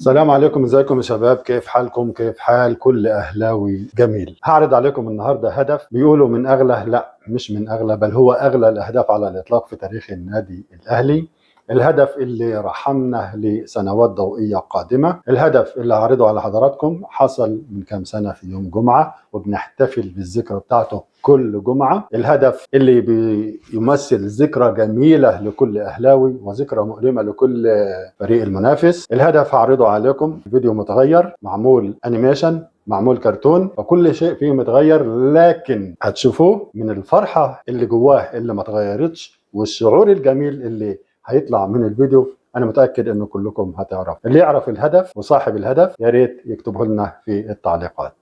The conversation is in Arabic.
السلام عليكم، ازيكم يا شباب؟ كيف حالكم؟ كيف حال كل اهلاوي جميل؟ هعرض عليكم النهارده هدف بيقولوا من اغلى، لا مش من اغلى، بل هو اغلى الاهداف على الاطلاق في تاريخ النادي الاهلي. الهدف اللي رحمنا لسنوات ضوئيه قادمه، الهدف اللي هعرضه على حضراتكم حصل من كام سنه في يوم جمعه وبنحتفل بالذكرى بتاعته كل جمعه. الهدف اللي بيمثل ذكرى جميله لكل اهلاوي وذكرى مؤلمه لكل فريق المنافس. الهدف هعرضه عليكم فيديو متغير، معمول انيميشن، معمول كرتون، فكل شيء فيه متغير، لكن هتشوفوه من الفرحة اللي جواه اللي ما اتغيرتش والشعور الجميل اللي هيطلع من الفيديو. انا متأكد انه كلكم هتعرف. اللي يعرف الهدف وصاحب الهدف يا ريت يكتبه لنا في التعليقات.